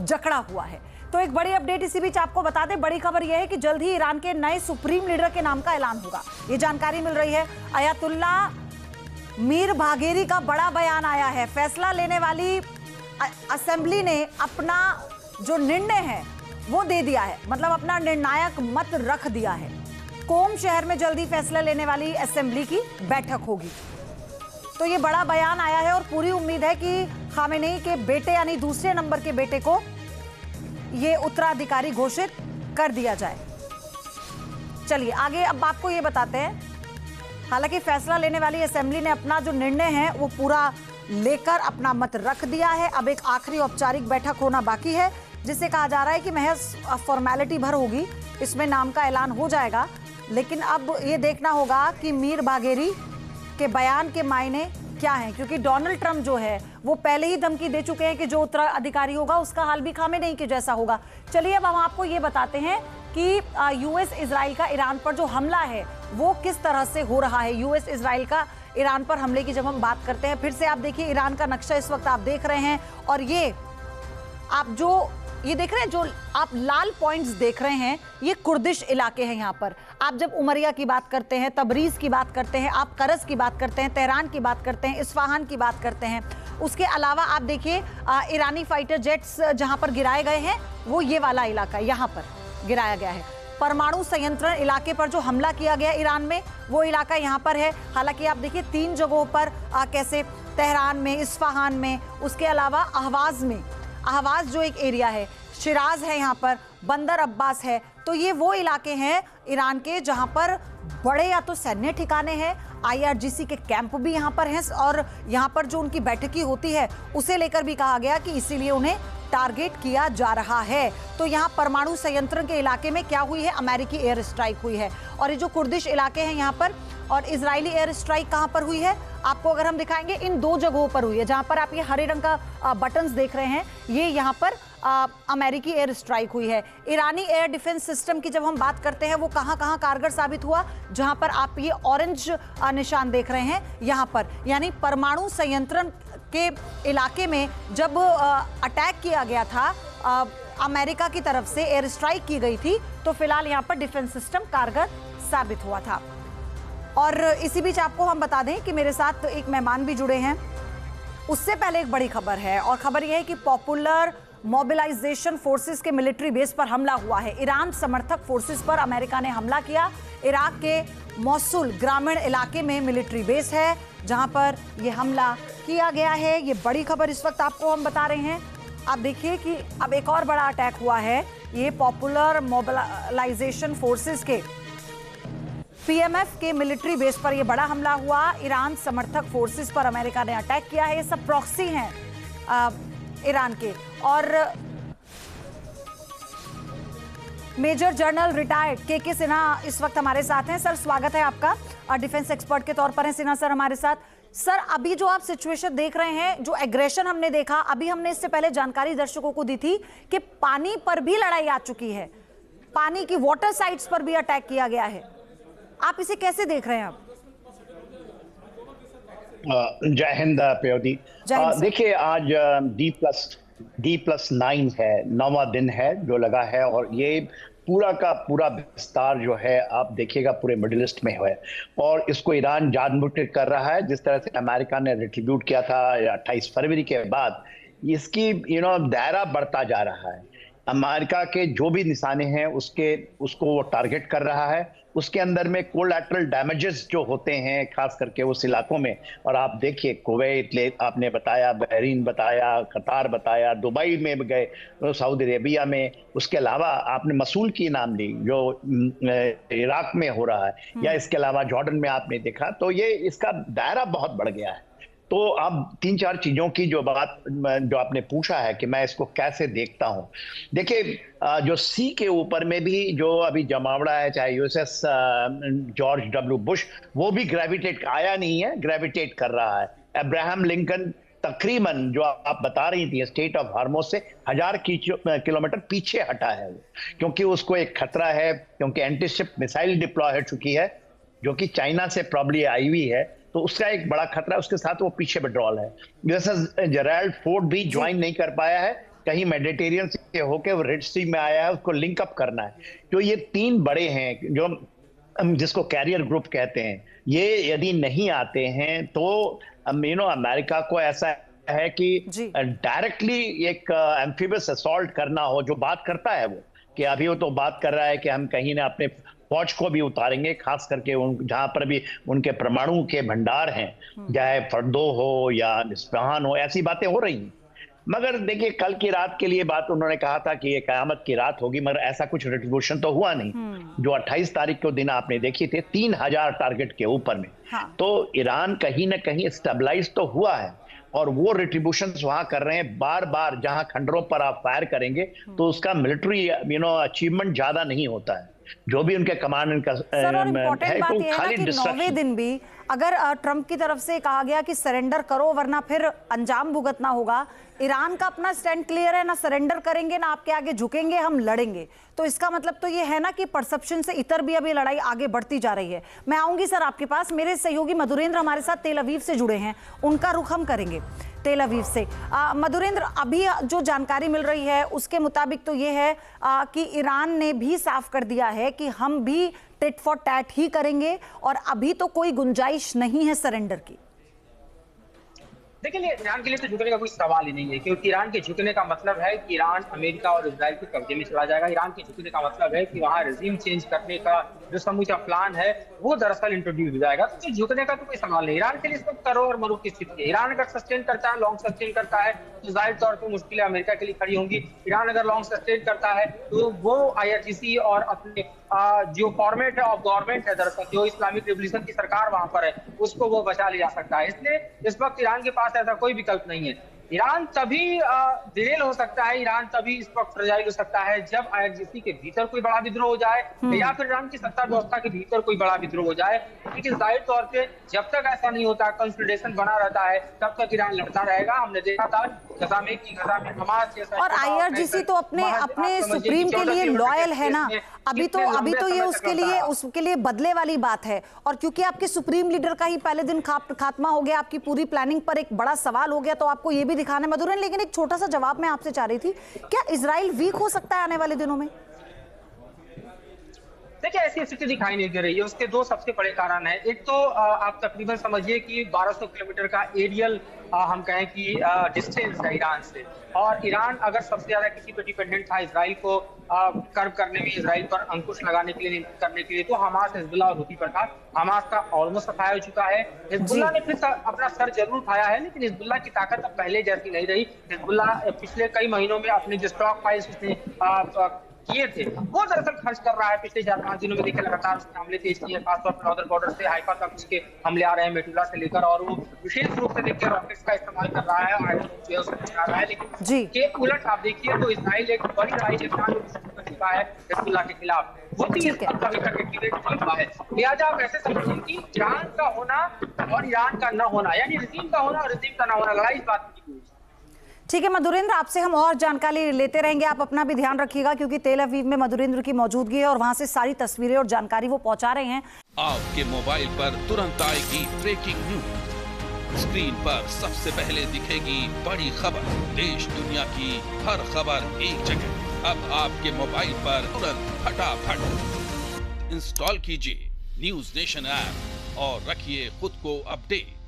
जकड़ा हुआ है। तो एक बड़ी अपडेट इसी बीच आपको बता दें, बड़ी खबर यह है कि जल्द ही ईरान के नए सुप्रीम लीडर के नाम का ऐलान होगा। ये जानकारी मिल रही है। अयातुल्ला मीर बाघेरी का बड़ा बयान आया है। फैसला लेने वाली असेंबली ने अपना जो निर्णय है वो दे दिया है, मतलब अपना निर्णायक मत रख दिया है। कोम शहर में जल्दी फैसला लेने वाली असेंबली की बैठक होगी। तो ये बड़ा बयान आया है और पूरी उम्मीद है कि खामेनेई के बेटे यानी दूसरे नंबर के बेटे को ये उत्तराधिकारी घोषित कर दिया जाए। चलिए आगे अब आपको ये बताते हैं। हालांकि फैसला लेने वाली असेंबली ने अपना जो निर्णय है वो पूरा लेकर अपना मत रख दिया है। अब एक आखिरी औपचारिक बैठक होना बाकी है, जिसे कहा जा रहा है कि महज फॉर्मेलिटी भर होगी, इसमें नाम का ऐलान हो जाएगा। लेकिन अब ये देखना होगा कि मीर बाघेरी के बयान के मायने क्या हैं, क्योंकि डोनाल्ड ट्रंप जो है वो पहले ही धमकी दे चुके हैं कि जो उत्तराधिकारी होगा उसका हाल भी खामेनेई के जैसा होगा। चलिए अब हम आपको ये बताते हैं कि यूएस इजराइल का ईरान पर जो हमला है वो किस तरह से हो रहा है। यूएस इजराइल का ईरान पर हमले की जब हम बात करते हैं, फिर से आप देखिए ईरान का नक्शा इस वक्त आप देख रहे हैं, और ये आप जो ये देख रहे हैं, जो आप लाल पॉइंट्स देख रहे हैं, ये कुर्दिश इलाके हैं। यहाँ पर आप जब उमरिया की बात करते हैं, तबरीज की बात करते हैं, आप करस की बात करते हैं, तेहरान की बात करते हैं, इस्फहान की बात करते हैं, उसके अलावा आप देखिए ईरानी फाइटर जेट्स जहाँ पर गिराए गए हैं वो ये वाला इलाका यहाँ पर गिराया गया है। परमाणु संयंत्र इलाके पर जो हमला किया गया ईरान में वो इलाका यहाँ पर है। हालांकि आप देखिए 3 जगहों पर कैसे, तेहरान में, इस्फहान में, उसके अलावा अहवाज में, अहवाज जो एक एरिया है, शिराज है यहाँ पर, बंदर अब्बास है। तो ये वो इलाके हैं ईरान के जहाँ पर बड़े या तो सैन्य ठिकाने हैं, IRGC के कैंप भी यहाँ पर हैं, और यहाँ पर जो उनकी बैठकी होती है उसे लेकर भी कहा गया कि इसीलिए उन्हें टारगेट किया जा रहा है। तो यहाँ परमाणु संयंत्र के इलाके में क्या हुई है, अमेरिकी एयर स्ट्राइक हुई है। और ये जो कुर्दिश इलाके हैं यहाँ पर, और इजरायली एयर स्ट्राइक कहाँ पर हुई है आपको अगर हम दिखाएंगे, इन 2 जगहों पर हुई है। जहाँ पर आप ये हरे रंग का बटन्स देख रहे हैं, ये यहाँ पर अमेरिकी एयर स्ट्राइक हुई है। ईरानी एयर डिफेंस सिस्टम की जब हम बात करते हैं वो कहाँ कहाँ कारगर साबित हुआ, जहाँ पर आप ये ऑरेंज निशान देख रहे हैं यहाँ पर, यानी परमाणु संयंत्र के इलाके में जब अटैक किया गया था, अमेरिका की तरफ से एयर स्ट्राइक की गई थी, तो फिलहाल यहाँ पर डिफेंस सिस्टम कारगर साबित हुआ था। और इसी बीच आपको हम बता दें कि मेरे साथ एक मेहमान भी जुड़े हैं। उससे पहले एक बड़ी खबर है, और खबर यह है कि पॉपुलर मोबिलाइजेशन फोर्सेस के मिलिट्री बेस पर हमला हुआ है। ईरान समर्थक फोर्सेस पर अमेरिका ने हमला किया। इराक के मौसूल ग्रामीण इलाके में मिलिट्री बेस है जहां पर यह हमला किया गया है। ये बड़ी खबर इस वक्त आपको हम बता रहे हैं। आप देखिए कि अब एक और बड़ा अटैक हुआ है। ये पॉपुलर मोबिलाइजेशन फोर्सेस के PMF के मिलिट्री बेस पर यह बड़ा हमला हुआ। ईरान समर्थक फोर्सेस पर अमेरिका ने अटैक किया है। ये सब प्रॉक्सी हैं ईरान के। और मेजर जनरल रिटायर्ड के सिन्हा इस वक्त हमारे साथ हैं। सर स्वागत है आपका, डिफेंस एक्सपर्ट के तौर पर हैं सिन्हा सर हमारे साथ। सर अभी जो आप सिचुएशन देख रहे हैं, जो एग्रेशन हमने देखा, अभी हमने इससे पहले जानकारी दर्शकों को दी थी कि पानी पर भी लड़ाई आ चुकी है, पानी की वाटर साइट्स पर भी अटैक किया गया है। आप इसे कैसे देख रहे हैं आप? जय हिंद प्योदी। देखिए आज D+9 है, 9वां दिन है जो लगा है, और ये पूरा का पूरा विस्तार जो है आप देखिएगा पूरे मिडिल ईस्ट में है, और इसको ईरान जानबूझकर कर रहा है। जिस तरह से अमेरिका ने रिट्रीब्यूट किया था 28 फरवरी के बाद, इसकी दायरा बढ़ता जा रहा है। अमेरिका के जो भी निशाने हैं उसको वो टारगेट कर रहा है। उसके अंदर में कोलैटरल डैमेजेस जो होते हैं खास करके उस इलाकों में, और आप देखिए कुवैत आपने बताया, बहरीन बताया, कतार बताया, दुबई में गए, सऊदी अरेबिया में, उसके अलावा आपने मसूल की नाम ली जो इराक में हो रहा है, या इसके अलावा जॉर्डन में आपने देखा। तो ये इसका दायरा बहुत बढ़ गया है। तो अब 3-4 चीजों की जो आपने पूछा है कि मैं इसको कैसे देखता हूं। देखिए जो सी के ऊपर में भी जो अभी जमावड़ा है, चाहे USS जॉर्ज W बुश, वो भी ग्रेविटेट आया नहीं है, ग्रेविटेट कर रहा है। अब्राहम लिंकन तकरीबन जो आप बता रही थी स्टेट ऑफ हार्मोज से 1000 किलोमीटर पीछे हटा है वो, क्योंकि उसको एक खतरा है, क्योंकि एंटीशिप मिसाइल डिप्लॉय हो चुकी है जो कि चाइना से प्रॉब्ली आई हुई है, तो उसका एक बड़ा खतरा है। उसके साथ वो पीछे विड्रॉल है। जैसा जेराल्ड फोर्ड भी ज्वाइन नहीं कर पाया है, कहीं मेडिटेरियन से होकर वो रेड सी में आया है, उसको लिंक अप करना है। तो ये 3 बड़े हैं जो जिसको कैरियर ग्रुप कहते हैं, ये यदि नहीं आते हैं तो अमेरिका को ऐसा है कि डायरेक्टली एक एम्फीबियस असॉल्ट करना हो, जो बात करता है वो, कि अभी वो तो बात कर रहा है कि हम कहीं ना अपने फौज को भी उतारेंगे, खास करके जहां पर भी उनके परमाणु के भंडार हैं, चाहे फर्दो हो या निस्फहान हो, ऐसी बातें हो रही हैं। मगर देखिए, कल की रात के लिए बात उन्होंने कहा था कि ये कयामत की रात होगी, मगर ऐसा कुछ रिट्रीब्यूशन तो हुआ नहीं। जो 28 तारीख को दिन आपने देखी थे 3000 टारगेट के ऊपर में, तो ईरान कहीं ना कहीं स्टेबलाइज तो हुआ है और वो रिट्रीब्यूशन वहां कर रहे हैं। बार बार जहां खंडरों पर आप फायर करेंगे तो उसका मिलिट्री अचीवमेंट ज्यादा नहीं होता है, जो भी उनके कमांड का है, तो खाली 9वें दिन भी अगर ट्रंप की तरफ से कहा गया कि सरेंडर करो वरना फिर अंजाम भुगतना होगा, ईरान का अपना स्टैंड क्लियर है, ना सरेंडर करेंगे ना आपके आगे झुकेंगे, हम लड़ेंगे। तो इसका मतलब तो ये है ना कि परसेप्शन से इतर भी अभी लड़ाई आगे बढ़ती जा रही है। मैं आऊंगी सर आपके पास, मेरे सहयोगी मधुरेंद्र हमारे साथ तेल अवीव से जुड़े हैं, उनका रुख हम करेंगे तेल अवीव से। मधुरेंद्र, अभी जो जानकारी मिल रही है उसके मुताबिक तो ये है कि ईरान ने भी साफ कर दिया है कि हम भी टिट फॉर टैट ही करेंगे और अभी तो कोई गुंजाइश नहीं है सरेंडर की। देखिए, ईरान के लिए तो झुकने का कोई सवाल ही नहीं है, क्योंकि ईरान के झुकने का मतलब है कि ईरान अमेरिका और इजराइल के कब्जे में चला जाएगा। ईरान के झुकने का मतलब है कि वहां रेजिम चेंज करने का जो समूचा प्लान है वो दरअसल इंट्रोड्यूस हो जाएगा। तो झुकने का तो कोई सवाल नहीं। ईरान के लिए इसको करो और मरो की स्थिति है। ईरान अगर सस्टेन करता है, लॉन्ग सस्टेन करता है, तो जाहिर तौर पर मुश्किलें अमेरिका के लिए खड़ी होंगी। ईरान अगर लॉन्ग सस्टेन करता है तो वो IRGC और अपने जो फॉर्मेट है ऑफ गवर्नमेंट है, दरअसल जो इस्लामिक रिवॉल्यूशन की सरकार वहां पर है, उसको वो बचा ले जा सकता है। इसलिए इस वक्त ईरान के पास ऐसा कोई विकल्प नहीं है। ईरान तभी डिरेल हो सकता है, ईरान तभी इस वक्त फ्रेजाइल हो सकता है जब IRGC के भीतर कोई बड़ा विद्रोह हो जाए या फिर ईरान की सत्ता व्यवस्था के भीतर कोई बड़ा विद्रोह हो जाए। लेकिन जाहिर तौर पे जब तक ऐसा नहीं होता, कंसोलिडेशन बना रहता है, तब तक ईरान लड़ता रहेगा। हमने देखा था गजा में हमास जैसा, और IRGC तो अपने सुप्रीम के लिए लॉयल है ना। अभी तो ये उसके लिए बदले वाली बात है। और क्योंकि आपके सुप्रीम लीडर का ही पहले दिन खात्मा हो गया, आपकी पूरी प्लानिंग पर एक बड़ा सवाल हो गया, तो आपको ये भी दिखाना है मधुरन। लेकिन एक छोटा सा जवाब मैं आपसे चाह रही थी, क्या इजराइल वीक हो सकता है आने वाले दिनों में? देखिए, ऐसी स्थिति दिखाई नहीं दे रही है। उसके 2 सबसे बड़े कारण हैं। एक तो आप तकरीबन समझिए कि 1200 किलोमीटर का एरियल हम कहें कि डिस्टेंस है ईरान से, और ईरान अगर सबसे ज्यादा किसी पर डिपेंडेंट था इजराइल को कर्व करने में, इजराइल पर अंकुश लगाने के लिए, करने के लिए, तो हमास, हिजबुल्लाह और हुती पर था। हमास का ऑलमोस्ट सफाया हो चुका है। हिजबुल्लाह ने फिर अपना सर जरूर उठाया है, लेकिन हिजबुल्लाह की ताकत अब पहले जैसी नहीं रही। हिजबुल्लाह पिछले कई महीनों में अपने जो स्टॉक फाइल्स उसने किए थे वो दरअसल खर्च कर रहा है। पिछले 4-5 दिनों में देखिए लगातार उसके हमले तेज किए, खासतौर पर नॉर्दर्न बॉर्डर से हाइफा तक उसके हमले आ रहे हैं, मेटुला से लेकर, और वो विशेष रूप से देखिए रॉकेट्स का इस्तेमाल कर रहा है और जो है उसको चला रहा है। लेकिन के उलट आप देखिए तो इजराइल एक बड़ी लड़ाई के कर चुका है हिजबुल्लाह के खिलाफ, वो भी अभी तक एक्टिवेट नहीं हुआ है। लिहाजा आप ऐसे समझिए कि ईरान का होना और ईरान का न होना, यानी रेजिम का होना और रेजिम का न होना, लड़ाई इस बात की। ठीक है मधुरेंद्र, आपसे हम और जानकारी लेते रहेंगे। आप अपना भी ध्यान रखिएगा क्योंकि तेल अवीव में मधुरेंद्र की मौजूदगी है और वहां से सारी तस्वीरें और जानकारी वो पहुंचा रहे हैं। आपके मोबाइल पर तुरंत आएगी ब्रेकिंग न्यूज, स्क्रीन पर सबसे पहले दिखेगी बड़ी खबर, देश दुनिया की हर खबर एक जगह। अब आपके मोबाइल पर तुरंत फटाफट इंस्टॉल कीजिए न्यूज नेशन ऐप और रखिए खुद को अपडेट।